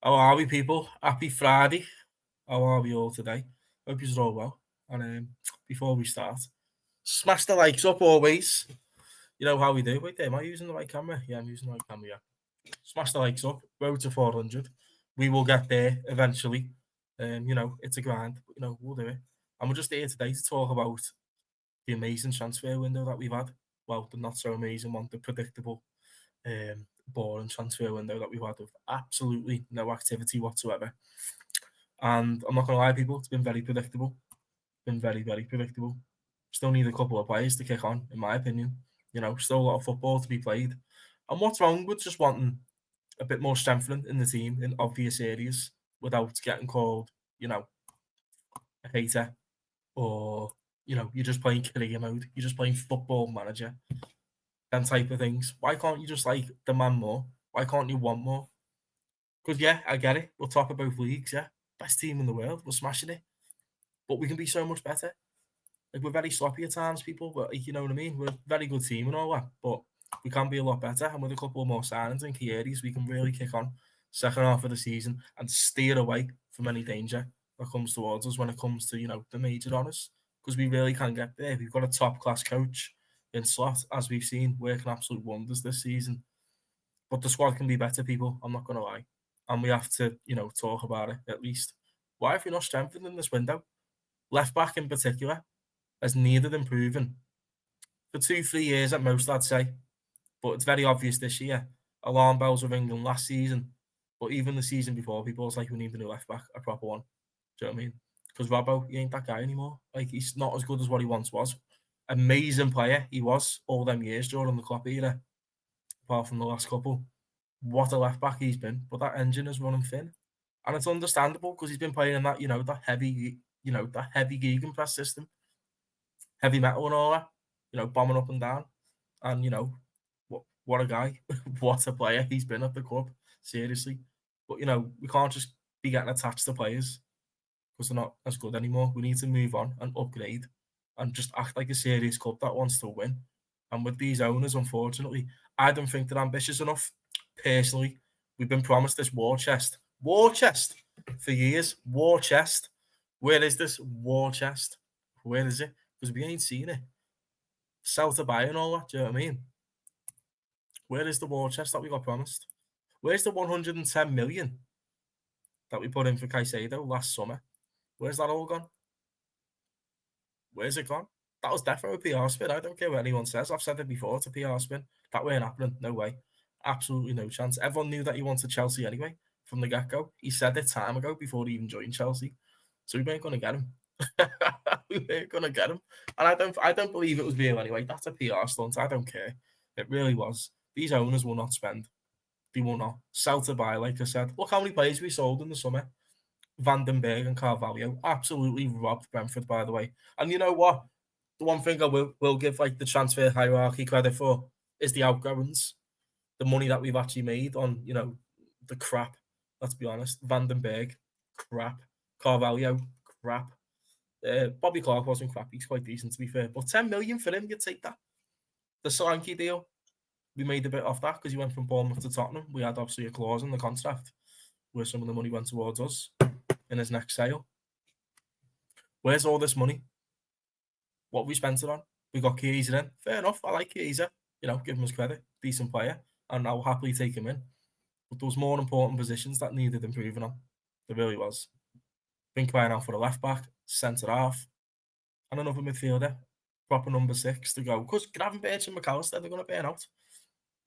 How are we, people? Happy Friday. How are we all today? Hope you're all well. And before we start, smash the likes up always. You know how we do. Wait there, am I using the right camera? Yeah, I'm using the right camera. Yeah. Smash the likes up. Road to 400. We will get there eventually. It's a grind, but we'll do it. And we're just here today to talk about the amazing transfer window that we've had. Well, the not so amazing one, the predictable, boring transfer window that we've had with absolutely no activity whatsoever. And I'm not going to lie, people, it's been very predictable. Been very, very predictable. Still need a couple of players to kick on, in my opinion. Still a lot of football to be played. And what's wrong with just wanting a bit more strengthening in the team in obvious areas without getting called, a hater or, you're just playing career mode. You're just playing football manager, them type of things. Why can't you just demand more? Why can't you want more? Because, yeah, I get it. We're top of both leagues, yeah. Best team in the world. We're smashing it. But we can be so much better. We're very sloppy at times, people, but you know what I mean? We're a very good team and all that, but we can be a lot better. And with a couple more signings in key areas, we can really kick on second half of the season and steer away from any danger that comes towards us when it comes to, the major honours. Because we really can get there. We've got a top-class coach in Slot, as we've seen, working absolute wonders this season. But the squad can be better, people. I'm not going to lie. And we have to, talk about it at least. Why have we not strengthened in this window? Left back in particular has needed improving for 2-3 years at most, I'd say. But it's very obvious this year. Alarm bells were ringing last season. But even the season before, people was like, we need a new left back, a proper one. Do you know what I mean? Because Robbo, he ain't that guy anymore. He's not as good as what he once was. Amazing player he was all them years during the Klopp era, apart from the last couple. What a left back he's been. But that engine is running thin. And it's understandable because he's been playing in that, that heavy, that heavy gegenpress system. Heavy metal and all that, bombing up and down. And, what a guy. What a player he's been at the club. Seriously. But, we can't just be getting attached to players because they're not as good anymore. We need to move on and upgrade and just act like a serious club that wants to win. And with these owners, unfortunately, I don't think they're ambitious enough. Personally, we've been promised this war chest. War chest for years. War chest. Where is this war chest? Where is it? Because we ain't seen it. Sell to buy and all that, do you know what I mean? Where is the war chest that we got promised? Where's the 110 million that we put in for Caicedo last summer? Where's that all gone? Where's it gone? That was definitely a PR spin. I don't care what anyone says. I've said it before. It's a PR spin. That weren't happening. No way. Absolutely no chance. Everyone knew that he wanted Chelsea anyway from the get-go. He said it time ago before he even joined Chelsea. So we weren't going to get him. We weren't going to get him. And I don't believe it was real anyway. That's a PR stunt. I don't care. It really was. These owners will not spend. They will not. Sell to buy, like I said. Look how many players we sold in the summer. Van den Berg and Carvalho absolutely robbed Brentford, by the way. And you know what? The one thing I will give the transfer hierarchy credit for is the outgoings, the money that we've actually made on the crap. Let's be honest. Van den Berg, crap. Carvalho, crap. Bobby Clark wasn't crap. He's quite decent to be fair, but 10 million for him, you'd take that. The Solanke deal, we made a bit off that because he went from Bournemouth to Tottenham. We had obviously a clause in the contract where some of the money went towards us in his next sale. Where's all this money? What we spent it on? We got Chiesa in. Fair enough. I like Chiesa. Give him his credit. Decent player. And I'll happily take him in. But there was more important positions that needed improving on. There really was. Been crying out for a left back, centre half, and another midfielder. Proper number 6 to go. Because Gravenberch and McAllister, they're going to burn out.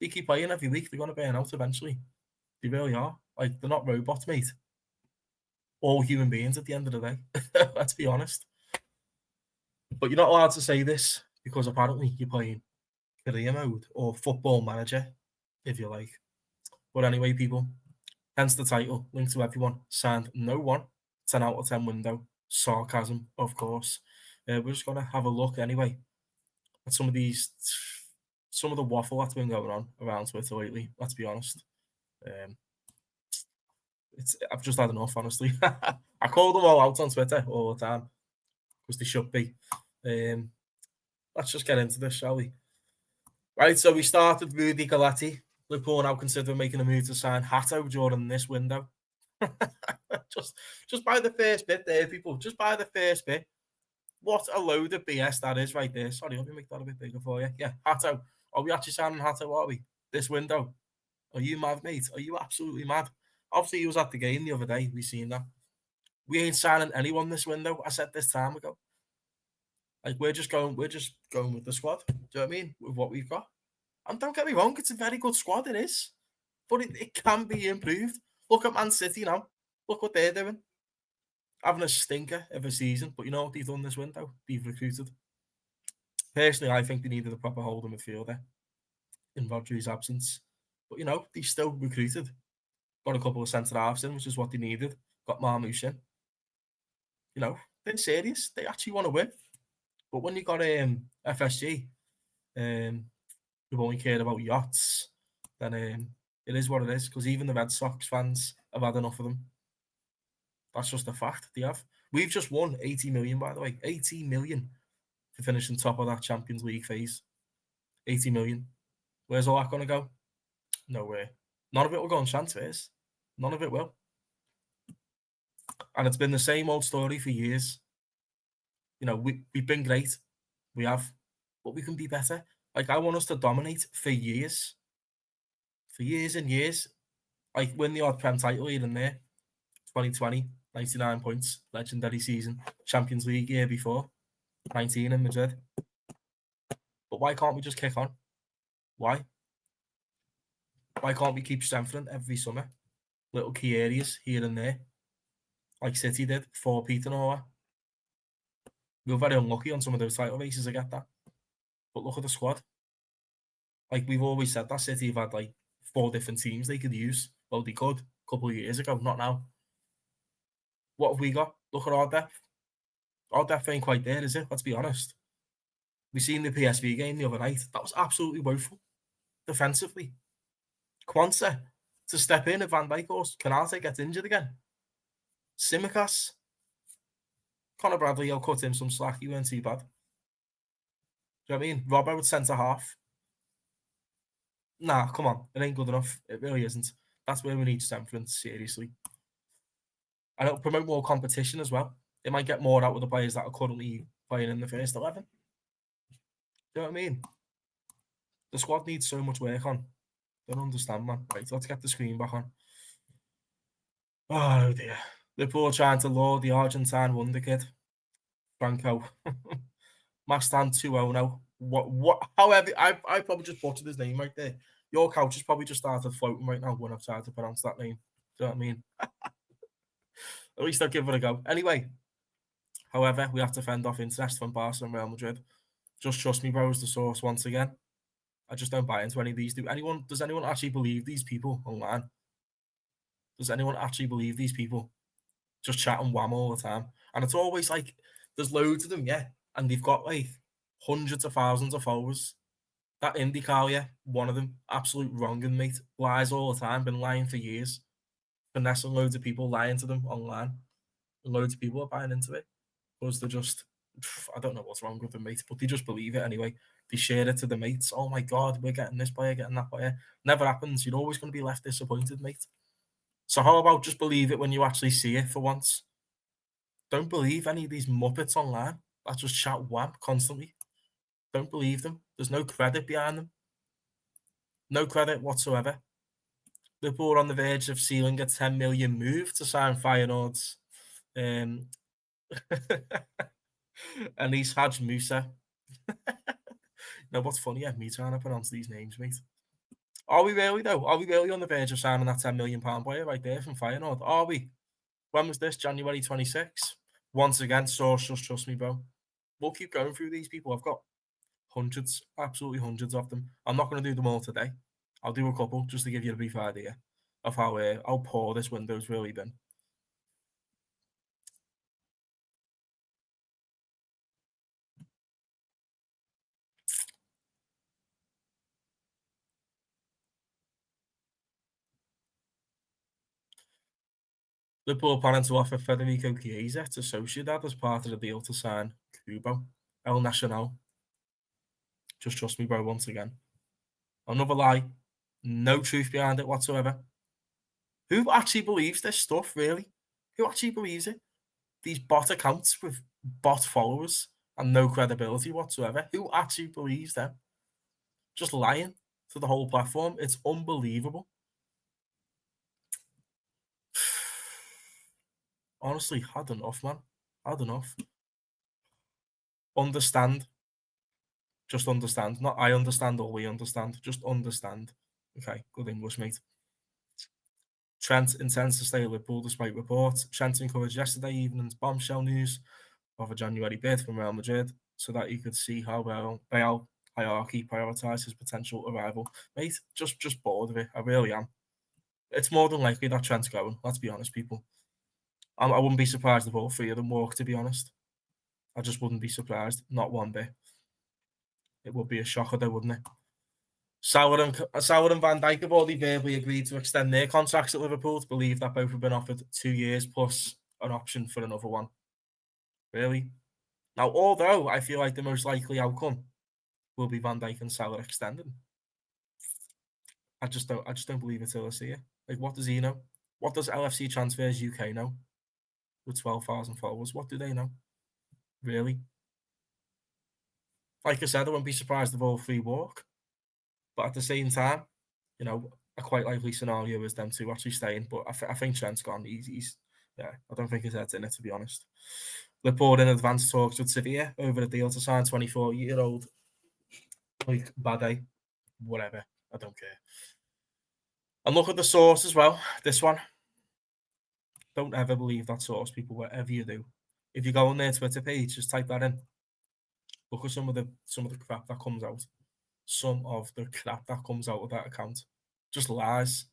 They keep playing every week. They're going to burn out eventually. They really are. They're not robots, mate. All human beings at the end of the day. Let's be honest. But you're not allowed to say this because apparently you're playing career mode or football manager, if you like. But anyway, people, hence the title, linked to everyone, signed no one, 10 out of 10 window, sarcasm, of course. We're just going to have a look anyway at some of the waffle that's been going on around Twitter lately, let's be honest. I've just had enough, honestly. I call them all out on Twitter all the time because they should be. Let's just get into this, shall we? Right, so we started with Rudy Galati. Liverpool now considering making a move to sign Hato during this window. just buy the first bit there, people. Just buy the first bit. What a load of BS that is right there. Sorry, let me make that a bit bigger for you. Yeah, Hato. Are we actually signing Hato, are we? This window. Are you mad, mate? Are you absolutely mad? Obviously, he was at the game the other day. We seen that. We ain't signing anyone this window. I said this time ago. Like we're just going with the squad. Do you know what I mean? With what we've got. And don't get me wrong, it's a very good squad, it is. But it can be improved. Look at Man City now. Look what they're doing. Having a stinker of a season. But you know what they've done this window? They've recruited. Personally, I think they needed a proper holding midfielder in Rodri's absence. But you know, they still recruited. Got a couple of centre halves in, which is what they needed. Got Marmouche in. You know, they're serious. They actually want to win. But when you got FSG, who only care about yachts, then it is what it is. Because even the Red Sox fans have had enough of them. That's just a fact. They have. We've just won 80 million, by the way. 80 million for finishing top of that Champions League phase. 80 million. Where's all that going to go? Nowhere. None of it will go on transfers. None of it will. And it's been the same old story for years. You know, we've been great. We have. But we can be better. Like, I want us to dominate for years. For years and years. Like, win the odd Prem title here and there. 2020, 99 points. Legendary season. Champions League year before. 19 in Madrid. But why can't we just kick on? Why? Why can't we keep strengthening every summer? Little key areas here and there. Like City did, 4-peat and all that. We were very unlucky on some of those title races, I get that. But look at the squad. Like we've always said, that City have had like 4 different teams they could use. Well, they could a couple of years ago, not now. What have we got? Look at our depth. Our depth ain't quite there, is it? Let's be honest. We seen the PSV game the other night. That was absolutely woeful. Defensively. Quansah to step in if Van Dijk or Canate gets injured again. Tsimikas. Conor Bradley, I'll cut him some slack. He weren't too bad. Do you know what I mean? Robbo with centre half. Nah, come on. It ain't good enough. It really isn't. That's where we need strengthening, seriously. And it'll promote more competition as well. It might get more out of the players that are currently playing in the first 11. Do you know what I mean? The squad needs so much work on. Don't understand, man. Right, let's get the screen back on. Oh, dear. Liverpool trying to lure the Argentine wonder kid. Franco. Mastan 2-0 now. However, I probably just butchered his name right there. Your couch has probably just started floating right now when I've tried to pronounce that name. Do you know what I mean? At least I'll give it a go. Anyway, however, we have to fend off interest from Barca and Real Madrid. Just trust me, bro, is the source once again. I just don't buy into any of these. Does anyone actually believe these people online? Does anyone actually believe these people? Just chat and wham all the time. And it's always like, there's loads of them, yeah. And they've got like hundreds of thousands of followers. That IndyCar, yeah, one of them, absolute wronging, mate. Lies all the time, been lying for years. Finessing loads of people, lying to them online. And loads of people are buying into it. Because they're just, I don't know what's wrong with them, mate, but they just believe it anyway. They share it to the mates. Oh my God, we're getting this player, getting that player. Never happens. You're always going to be left disappointed, mate. So how about just believe it when you actually see it for once? Don't believe any of these muppets online that just chat wham constantly. Don't believe them. There's no credit behind them. No credit whatsoever. Liverpool are on the verge of sealing a 10 million move to sign Feyenoord's and he's Haj Musa. No, what's funny? Yeah, me trying to pronounce these names, mate. Are we really though? Are we really on the verge of signing that £10 million player right there from Feyenoord? Are we? When was this? January 26. Once again, source, just trust me, bro. We'll keep going through these people. I've got hundreds, absolutely hundreds of them. I'm not going to do them all today. I'll do a couple just to give you a brief idea of how poor this window's really been. Liverpool planning to offer Federico Chiesa to Sociedad as part of the deal to sign Kubo, El Nacional. Just trust me, bro, once again. Another lie. No truth behind it whatsoever. Who actually believes this stuff, really? Who actually believes it? These bot accounts with bot followers and no credibility whatsoever. Who actually believes them? Just lying to the whole platform. It's unbelievable. Honestly, had enough, man. Had enough. Understand. Just understand. Not I understand or we understand. Just understand. Okay, good English, mate. Trent intends to stay at Liverpool despite reports. Trent encouraged yesterday evening's bombshell news of a January bid from Real Madrid so that he could see how Real hierarchy prioritised his potential arrival. Mate, just bored of it. I really am. It's more than likely that Trent's going. Let's be honest, people. I wouldn't be surprised if all three of them walk, to be honest. I just wouldn't be surprised. Not one bit. It would be a shocker, though, wouldn't it? Sauer and Van Dijk have already verbally agreed to extend their contracts at Liverpool to believe that both have been offered 2 years plus an option for another one. Really? Now, although I feel like the most likely outcome will be Van Dijk and Salah extending, I just don't believe it till I see it. Like, what does he know? What does LFC Transfers UK know? With 12,000 followers, what do they know? Really? Like I said, I wouldn't be surprised if all three walk. But at the same time, a quite likely scenario is them two actually staying. But I think Trent's gone. He's I don't think his head's in it, to be honest. Liverpool in advanced talks with Sevilla over a deal to sign 24-year-old like Bade. Whatever. I don't care. And look at the source as well. This one. Don't ever believe that source, people, whatever you do. If you go on their Twitter page, just type that in. Look at some of the crap that comes out. Some of the crap that comes out of that account. Just lies,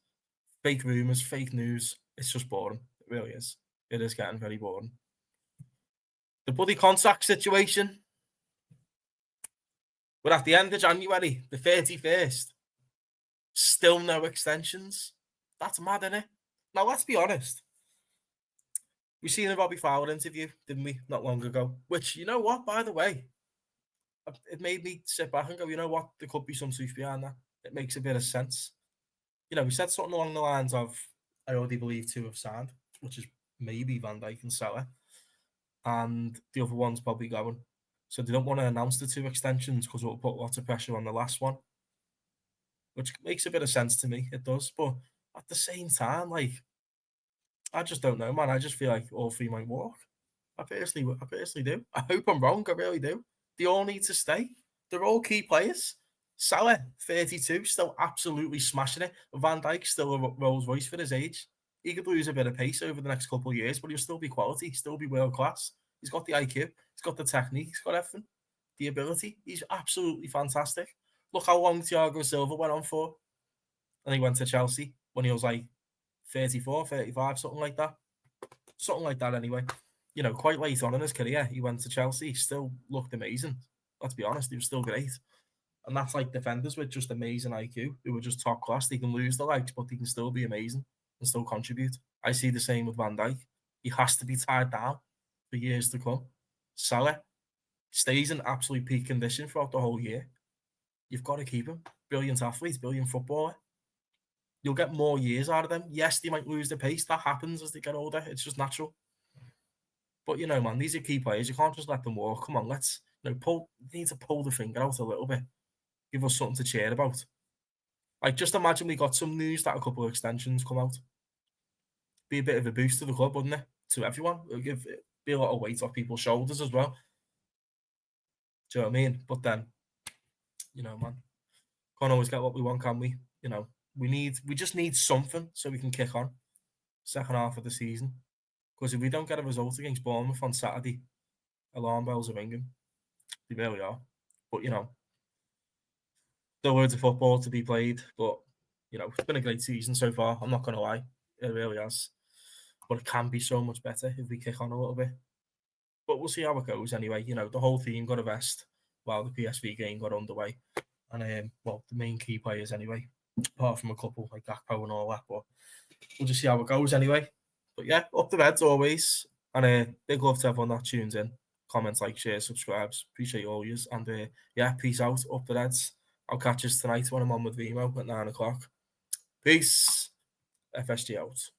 fake rumors, fake news. It's just boring. It really is. It is getting very boring. The bloody contract situation. We're at the end of January, the 31st. Still no extensions. That's mad, isn't it? Now, let's be honest. We seen a Robbie Fowler interview, didn't we, not long ago? Which, you know what, by the way, it made me sit back and go, you know what, there could be some truth behind that. It makes a bit of sense. He said something along the lines of, I already believe two have signed, which is maybe Van Dijk and Salah, and the other one's probably going. So they don't want to announce the two extensions because it will put lots of pressure on the last one, which makes a bit of sense to me. It does, but at the same time, like, I just don't know, man. I just feel like all three might walk. I personally do. I hope I'm wrong. I really do. They all need to stay. They're all key players. Salah, 32, still absolutely smashing it. Van Dijk, still a Rolls Royce for his age. He could lose a bit of pace over the next couple of years, but he'll still be quality. He'll still be world class. He's got the IQ. He's got the technique. He's got everything. The ability. He's absolutely fantastic. Look how long Thiago Silva went on for. And he went to Chelsea when he was like 34, 35, something like that. Something like that anyway. Quite late on in his career, he went to Chelsea. He still looked amazing. Let's be honest, he was still great. And that's like defenders with just amazing IQ, who are just top class. They can lose the likes, but they can still be amazing and still contribute. I see the same with Van Dijk. He has to be tied down for years to come. Salah stays in absolute peak condition throughout the whole year. You've got to keep him. Brilliant athlete, brilliant footballer. You'll get more years out of them. Yes, they might lose the pace. That happens as they get older. It's just natural. But, man, these are key players. You can't just let them walk. Come on, let's, need to pull the finger out a little bit. Give us something to cheer about. Like, just imagine we got some news that a couple of extensions come out. Be a bit of a boost to the club, wouldn't it? To everyone. It'll be a lot of weight off people's shoulders as well. Do you know what I mean? But then, man, can't always get what we want, can we? We just need something so we can kick on second half of the season. Because if we don't get a result against Bournemouth on Saturday, alarm bells are ringing. They really are. But, still loads of football to be played. But, it's been a great season so far. I'm not going to lie. It really has. But it can be so much better if we kick on a little bit. But we'll see how it goes anyway. The whole team got a rest while the PSV game got underway. And, the main key players anyway, apart from a couple like Gakpo and all that. But we'll just see how it goes anyway. But yeah, up the Reds always. And big love to everyone that tunes in. Comments, like, share, subscribes. Appreciate all yous. And peace out. Up the Reds. I'll catch us tonight when I'm on with Vimo at 9 o'clock. Peace. FSG out.